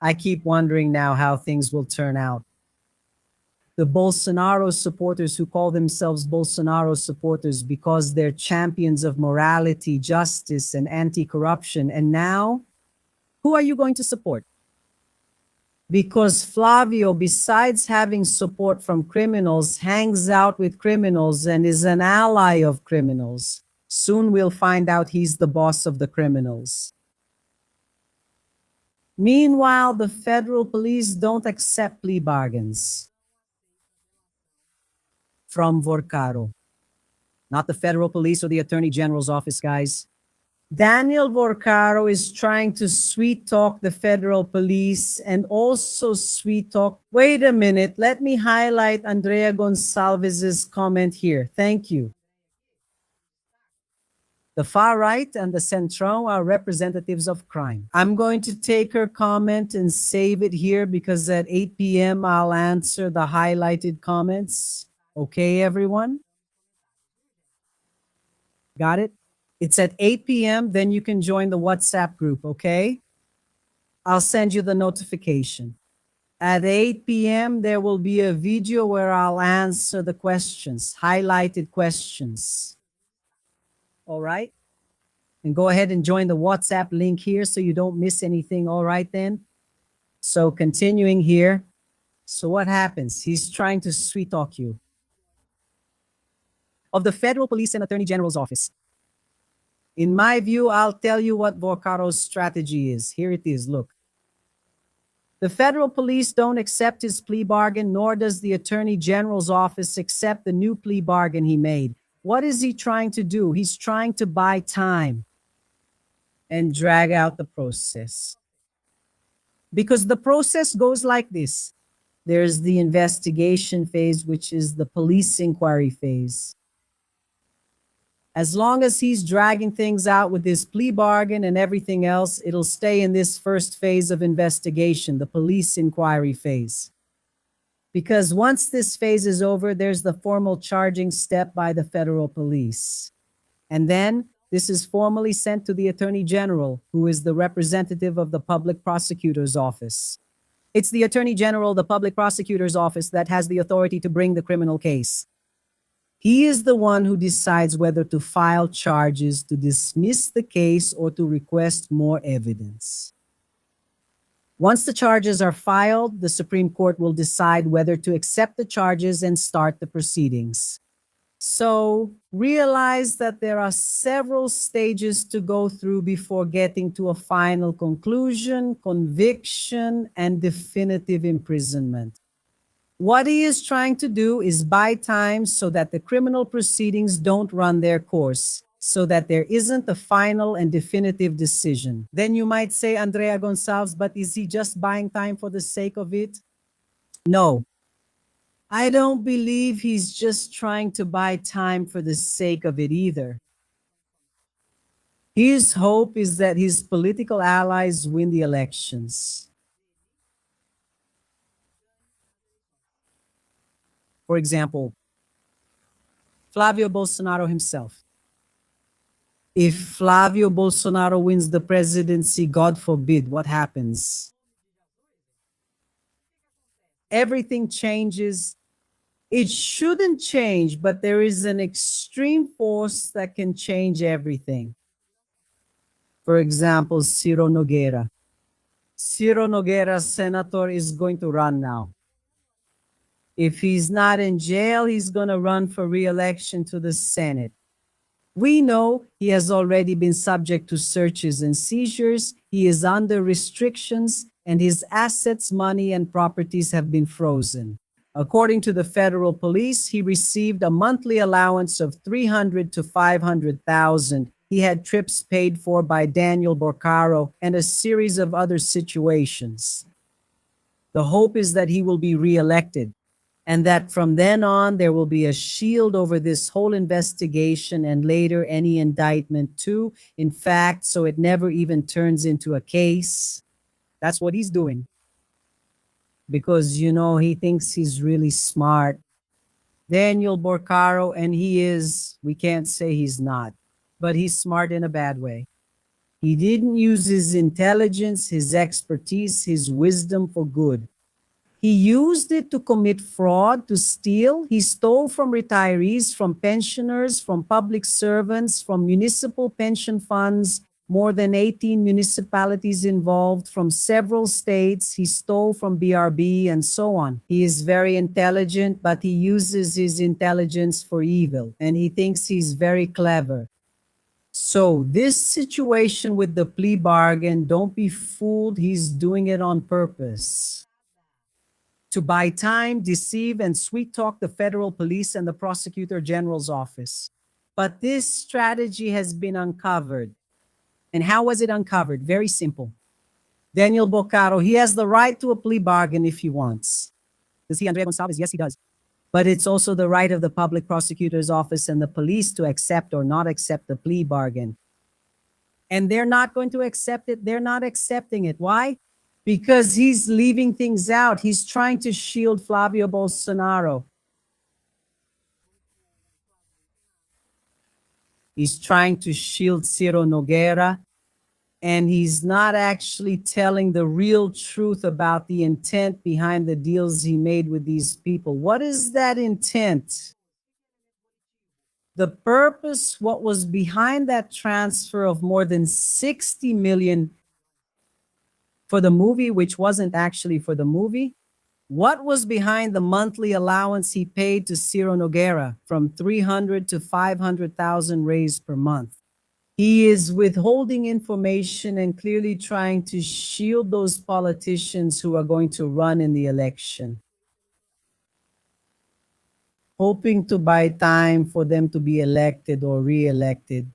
I keep wondering now how things will turn out. The Bolsonaro supporters who call themselves Bolsonaro supporters because they're champions of morality, justice, and anti-corruption. And now, who are you going to support? Because Flavio, besides having support from criminals, hangs out with criminals and is an ally of criminals. Soon we'll find out he's the boss of the criminals. Meanwhile, the federal police don't accept plea bargains from Vorcaro. Not the federal police or the attorney general's office, guys. Daniel Vorcaro is trying to sweet talk the federal police and also sweet talk. Wait a minute, let me highlight Andrea Gonçalves's comment here. Thank you. The far right and the centron are representatives of crime. I'm going to take her comment and save it here because at 8 p.m. I'll answer the highlighted comments. Okay, everyone? Got it? It's at 8 p.m. Then you can join the WhatsApp group, okay? I'll send you the notification. At 8 p.m., there will be a video where I'll answer the questions, highlighted questions. All right? And go ahead and join the WhatsApp link here so you don't miss anything. All right, then? So continuing here. So what happens? He's trying to sweet talk you. Of the Federal Police and Attorney General's office. In my view, I'll tell you what Vorcaro's strategy is. Here it is, look. The federal police don't accept his plea bargain, nor does the Attorney General's office accept the new plea bargain he made. What is he trying to do? He's trying to buy time and drag out the process. Because the process goes like this. There's the investigation phase, which is the police inquiry phase. As long as he's dragging things out with this plea bargain and everything else, it'll stay in this first phase of investigation, the police inquiry phase. Because once this phase is over, there's the formal charging step by the federal police. And then this is formally sent to the Attorney General, who is the representative of the Public Prosecutor's Office. It's the Attorney General, the Public Prosecutor's Office, that has the authority to bring the criminal case. He is the one who decides whether to file charges, to dismiss the case, or to request more evidence. Once the charges are filed, the Supreme Court will decide whether to accept the charges and start the proceedings. So realize that there are several stages to go through before getting to a final conclusion, conviction, and definitive imprisonment. What he is trying to do is buy time so that the criminal proceedings don't run their course, so that there isn't a final and definitive decision. Then you might say, Andrea Gonçalves, but is he just buying time for the sake of it? No. I don't believe he's just trying to buy time for the sake of it either. His hope is that his political allies win the elections. For example, Flavio Bolsonaro himself. If Flavio Bolsonaro wins the presidency, God forbid, what happens? Everything changes. It shouldn't change, but there is an extreme force that can change everything. For example, Ciro Nogueira. Ciro Nogueira, senator, is going to run now. If he's not in jail, he's going to run for re-election to the Senate. We know he has already been subject to searches and seizures. He is under restrictions, and his assets, money, and properties have been frozen. According to the federal police, he received a monthly allowance of $300,000 to $500,000. He had trips paid for by Daniel Vorcaro and a series of other situations. The hope is that he will be re-elected, and that from then on, there will be a shield over this whole investigation and later any indictment too. In fact, so it never even turns into a case. That's what he's doing. Because, you know, he thinks he's really smart. Daniel Vorcaro, and he is, we can't say he's not, but he's smart in a bad way. He didn't use his intelligence, his expertise, his wisdom for good. He used it to commit fraud, to steal. He stole from retirees, from pensioners, from public servants, from municipal pension funds, more than 18 municipalities involved, from several states. He stole from BRB and so on. He is very intelligent, but he uses his intelligence for evil, and he thinks he's very clever. So this situation with the plea bargain, don't be fooled. He's doing it on purpose to buy time, deceive, and sweet talk the federal police and the prosecutor general's office. But this strategy has been uncovered. And how was it uncovered? Very simple. Daniel Vorcaro, he has the right to a plea bargain if he wants. Does he, Andrea Gonçalves? Yes, he does. But it's also the right of the public prosecutor's office and the police to accept or not accept the plea bargain. And they're not going to accept it. They're not accepting it. Why? Because he's leaving things out. He's trying to shield Flavio Bolsonaro. He's trying to shield Ciro Nogueira. And he's not actually telling the real truth about the intent behind the deals he made with these people. What is that intent? The purpose, what was behind that transfer of more than 60 million for the movie, which wasn't actually for the movie? What was behind the monthly allowance he paid to Ciro Nogueira from 300 to 500,000 raised per month? He is withholding information and clearly trying to shield those politicians who are going to run in the election, hoping to buy time for them to be elected or re-elected.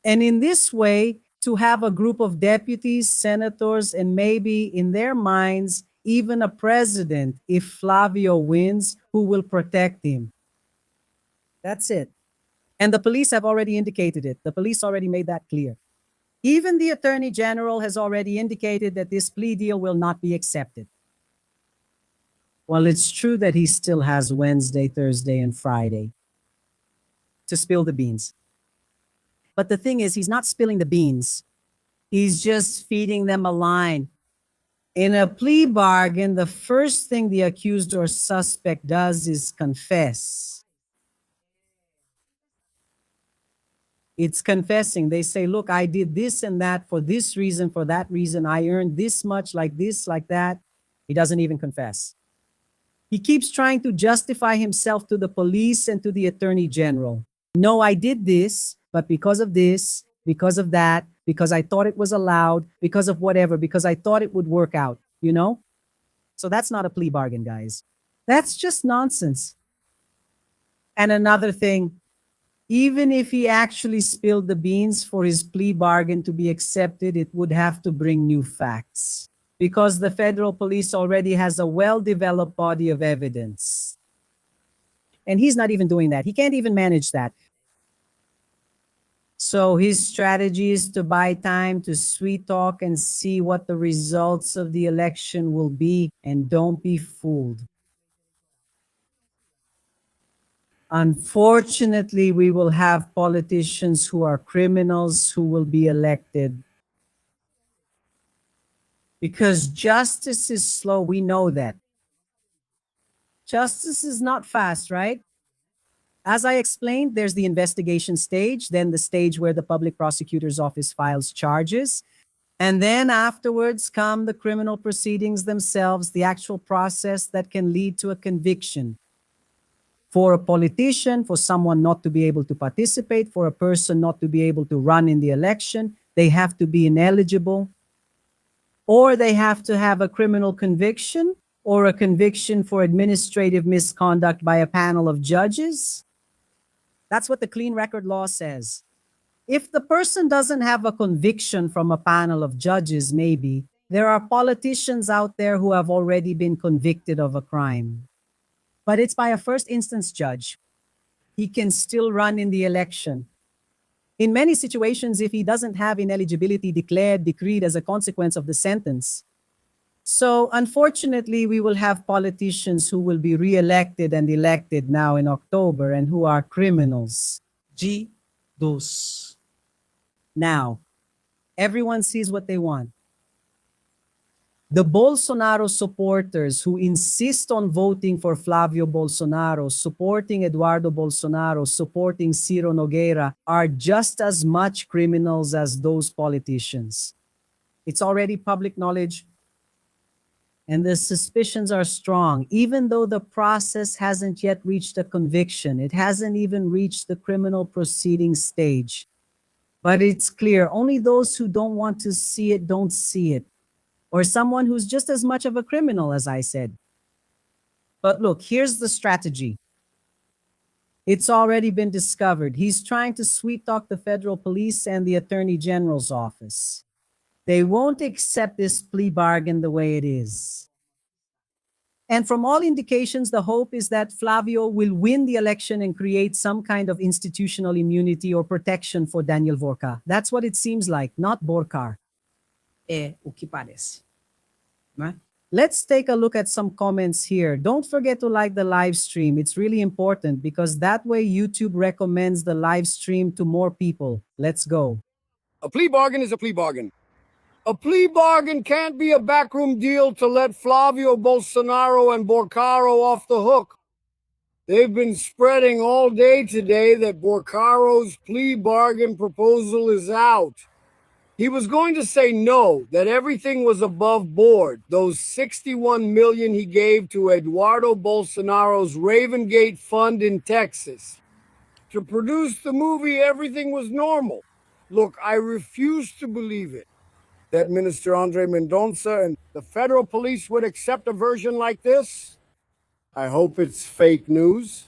And in this way, to have a group of deputies, senators, and maybe in their minds, even a president, if Flavio wins, who will protect him. That's it. And the police have already indicated it. The police already made that clear. Even the Attorney General has already indicated that this plea deal will not be accepted. Well, it's true that he still has Wednesday, Thursday, and Friday to spill the beans. But the thing is, he's not spilling the beans. He's just feeding them a line. In a plea bargain, the first thing the accused or suspect does is confess. It's confessing. They say, look, I did this and that for this reason, for that reason. I earned this much, like this, like that. He doesn't even confess. He keeps trying to justify himself to the police and to the Attorney General. No, I did this, but because of this, because of that, because I thought it was allowed, because of whatever, because I thought it would work out, you know? So that's not a plea bargain, guys. That's just nonsense. And another thing, even if he actually spilled the beans for his plea bargain to be accepted, it would have to bring new facts because the federal police already has a well-developed body of evidence. And he's not even doing that. He can't even manage that. So his strategy is to buy time, to sweet talk and see what the results of the election will be. And don't be fooled. Unfortunately, we will have politicians who are criminals who will be elected. Because justice is slow, we know that. Justice is not fast, right? As I explained, there's the investigation stage, then the stage where the public prosecutor's office files charges, and then afterwards come the criminal proceedings themselves, the actual process that can lead to a conviction. For a politician, for someone not to be able to participate, for a person not to be able to run in the election, they have to be ineligible, or they have to have a criminal conviction or a conviction for administrative misconduct by a panel of judges. That's what the clean record law says. If the person doesn't have a conviction from a panel of judges, maybe, there are politicians out there who have already been convicted of a crime. But it's by a first instance judge. He can still run in the election. In many situations, if he doesn't have ineligibility declared, decreed as a consequence of the sentence. So unfortunately, we will have politicians who will be re-elected and elected now in October and who are criminals. G2. Now, Everyone sees what they want. The Bolsonaro supporters who insist on voting for Flavio Bolsonaro, supporting Eduardo Bolsonaro, supporting Ciro Nogueira, are just as much criminals as those politicians. It's already public knowledge, and the suspicions are strong. Even though the process hasn't yet reached a conviction, it hasn't even reached the criminal proceeding stage. But it's clear only those who don't want to see it don't see it. Or someone who's just as much of a criminal, as I said. But look, here's the strategy. It's already been discovered. He's trying to sweet talk the federal police and the attorney general's office. They won't accept this plea bargain the way it is. And from all indications, the hope is that Flavio will win the election and create some kind of institutional immunity or protection for Daniel Vorca. That's what it seems like, not Vorcar. O que parece. Né? Let's take a look at some comments here. Don't forget to like the live stream. It's really important because that way YouTube recommends the live stream to more people. Let's go. A plea bargain is a plea bargain. A plea bargain can't be a backroom deal to let Flavio Bolsonaro and Vorcaro off the hook. They've been spreading all day today that Vorcaro's plea bargain proposal is out. He was going to say no, that everything was above board. Those 61 million he gave to Eduardo Bolsonaro's Raven Gate fund in Texas. To produce the movie, everything was normal. Look, I refuse to believe it. That Minister Andre Mendonça and the federal police would accept a version like this? I hope it's fake news.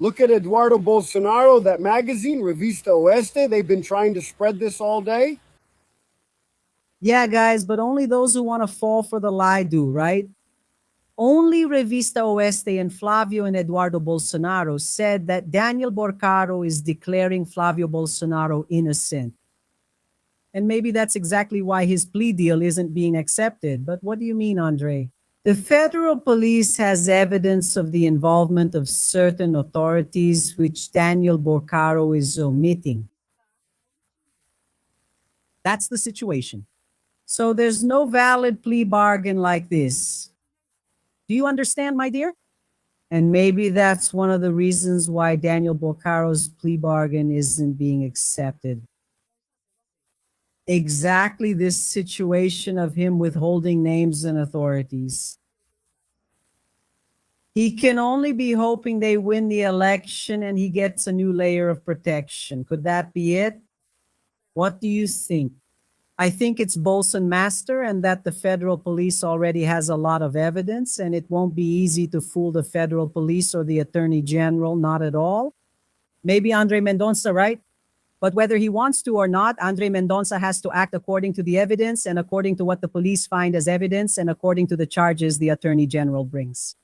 Look at Eduardo Bolsonaro, that magazine, Revista Oeste. They've been trying to spread this all day. Yeah, guys, but only those who want to fall for the lie do, right? Only Revista Oeste and Flavio and Eduardo Bolsonaro said that Daniel Vorcaro is declaring Flavio Bolsonaro innocent. And maybe that's exactly why his plea deal isn't being accepted. But what do you mean, Andre? The federal police has evidence of the involvement of certain authorities which Daniel Vorcaro is omitting. That's the situation. So there's no valid plea bargain like this. Do you understand, my dear? And maybe that's one of the reasons why Daniel Vorcaro's plea bargain isn't being accepted. Exactly this situation of him withholding names and authorities. He can only be hoping they win the election and he gets a new layer of protection. Could that be it? What do you think? I think it's Bolson Master and that the federal police already has a lot of evidence and it won't be easy to fool the federal police or the attorney general, not at all. Maybe Andre Mendonça, right? But whether he wants to or not, Andre Mendonça has to act according to the evidence and according to what the police find as evidence and according to the charges the attorney general brings.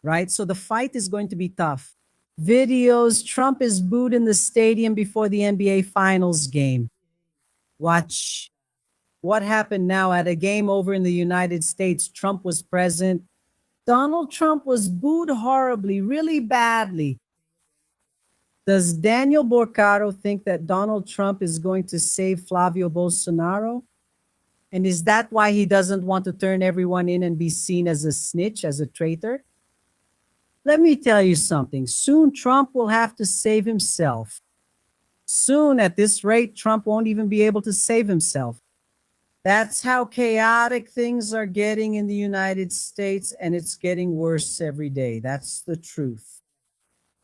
Right? So the fight is going to be tough. Videos, Trump is booed in the stadium before the NBA Finals game. Watch. What happened now at a game over in the United States? Trump was present. Donald Trump was booed horribly, really badly. Does Daniel Vorcaro think that Donald Trump is going to save Flavio Bolsonaro? And is that why he doesn't want to turn everyone in and be seen as a snitch, as a traitor? Let me tell you something. Soon Trump will have to save himself. Soon, at this rate, Trump won't even be able to save himself. That's how chaotic things are getting in the United States, and it's getting worse every day. That's the truth.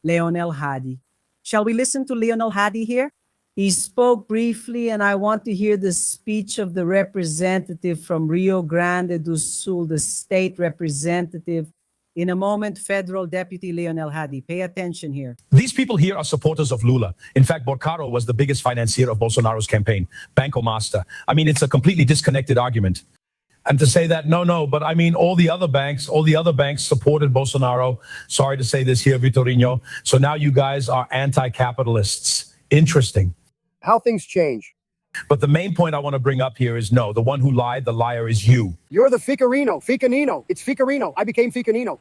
Leonel Hadi. Shall we listen to Leonel Hadi here? He spoke briefly, and I want to hear the speech of the representative from Rio Grande do Sul, the state representative. In a moment, Federal Deputy Leonel Hadi. Pay attention here. These people here are supporters of Lula. In fact, Vorcaro was the biggest financier of Bolsonaro's campaign, Banco Master. I mean, it's a completely disconnected argument. And to say that, no, but I mean, all the other banks supported Bolsonaro. Sorry to say this here, Vitorino. So now you guys are anti-capitalists. Interesting. How things change. But the main point I want to bring up here is no, the one who lied, the liar is you. You're the Ficarino. It's Ficarino. I became Ficarino.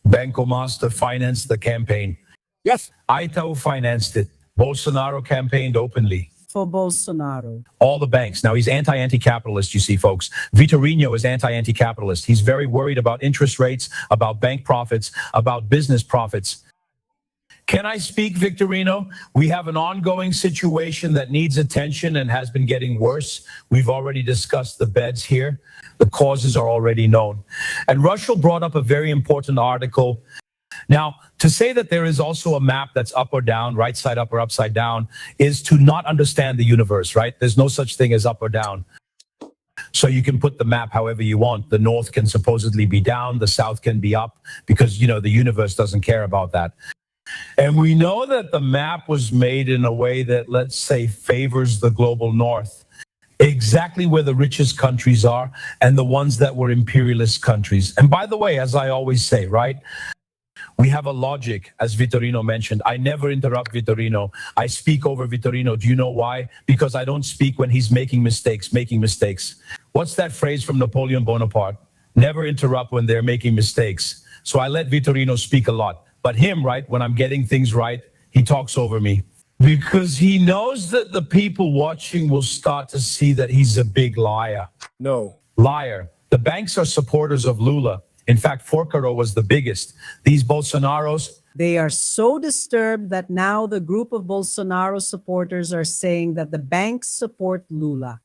Banco Master financed the campaign. Yes. Itaú financed it. Bolsonaro campaigned openly. for Bolsonaro. All the banks. Now, he's anti-capitalist, you see, folks. Vitorino is anti-capitalist. He's very worried about interest rates, about bank profits, about business profits. Can I speak, Victorino? We have an ongoing situation that needs attention and has been getting worse. We've already discussed the beds here. The causes are already known. And Russell brought up a very important article. Now, to say that there is also a map that's up or down, right side up or upside down, is to not understand the universe, right? There's no such thing as up or down. So you can put the map however you want. The north can supposedly be down, the south can be up, because, the universe doesn't care about that. And we know that the map was made in a way that, let's say, favors the global north, exactly where the richest countries are and the ones that were imperialist countries. And by the way, as I always say, right, we have a logic, as Vitorino mentioned. I never interrupt Vitorino. I speak over Vitorino. Do you know why? Because I don't speak when he's making mistakes. What's that phrase from Napoleon Bonaparte? Never interrupt when they're making mistakes. So I let Vitorino speak a lot. But him, right, when I'm getting things right, he talks over me. Because he knows that the people watching will start to see that he's a big liar. No. Liar. The banks are supporters of Lula. In fact, Vorcaro was the biggest. These Bolsonaros, They are so disturbed that now the group of Bolsonaro supporters are saying that the banks support Lula.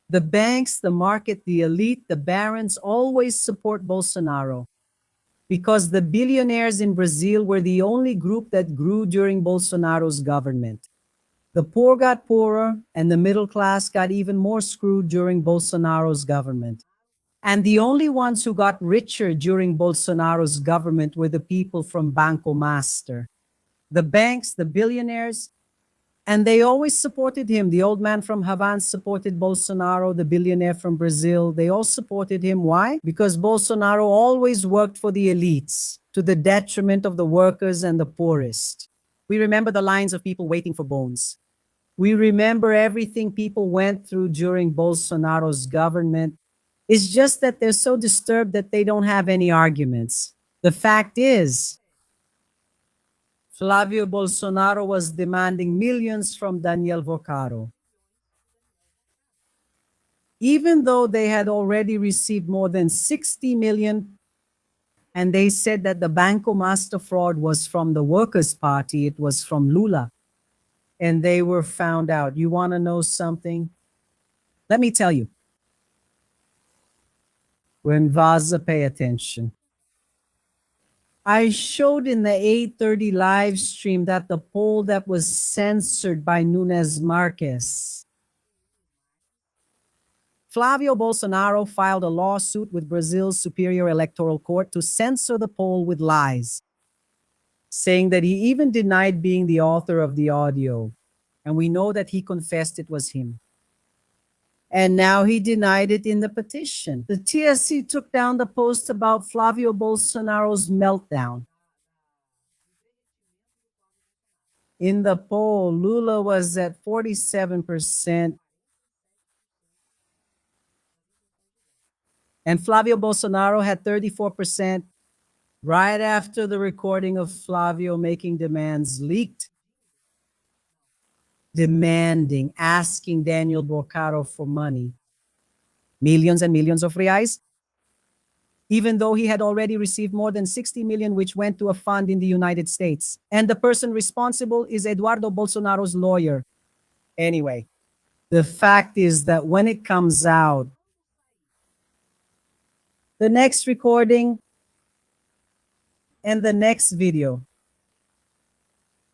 The banks, the market, the elite, the barons always support Bolsonaro, because the billionaires in Brazil were the only group that grew during Bolsonaro's government. The poor got poorer, and the middle class got even more screwed during Bolsonaro's government. And the only ones who got richer during Bolsonaro's government were the people from Banco Master. The banks, the billionaires, and they always supported him. The old man from Havana supported Bolsonaro, the billionaire from Brazil. They all supported him. Why? Because Bolsonaro always worked for the elites, to the detriment of the workers and the poorest. We remember the lines of people waiting for bones. We remember everything people went through during Bolsonaro's government. It's just that they're so disturbed that they don't have any arguments. The fact is, Flavio Bolsonaro was demanding millions from Daniel Vorcaro. Even though they had already received more than 60 million, and they said that the Banco Master fraud was from the Workers' Party, it was from Lula, and they were found out. You want to know something? Let me tell you. When Vaza, pay attention. I showed in the 8:30 live stream that the poll that was censored by Nunes Marques. Flavio Bolsonaro filed a lawsuit with Brazil's Superior Electoral Court to censor the poll with lies, saying that he even denied being the author of the audio. And we know that he confessed it was him. And now he denied it in the petition. The TSC took down the post about Flavio Bolsonaro's meltdown. In the poll, Lula was at 47%, and Flavio Bolsonaro had 34%. Right after the recording of Flavio making demands leaked, asking Daniel Vorcaro for money, millions and millions of reais, even though he had already received more than 60 million, which went to a fund in the United States. And the person responsible is Eduardo Bolsonaro's lawyer. Anyway, the fact is that when it comes out, the next recording and the next video,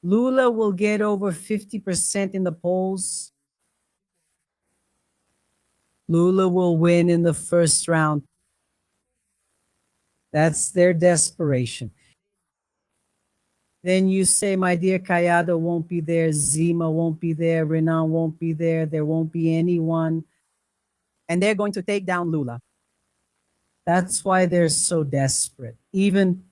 Lula will get over 50% in the polls. Lula will win in the first round. That's their desperation. Then you say, my dear Caiado won't be there, Zima won't be there, Renan won't be there won't be anyone. And they're going to take down Lula. That's why they're so desperate. Even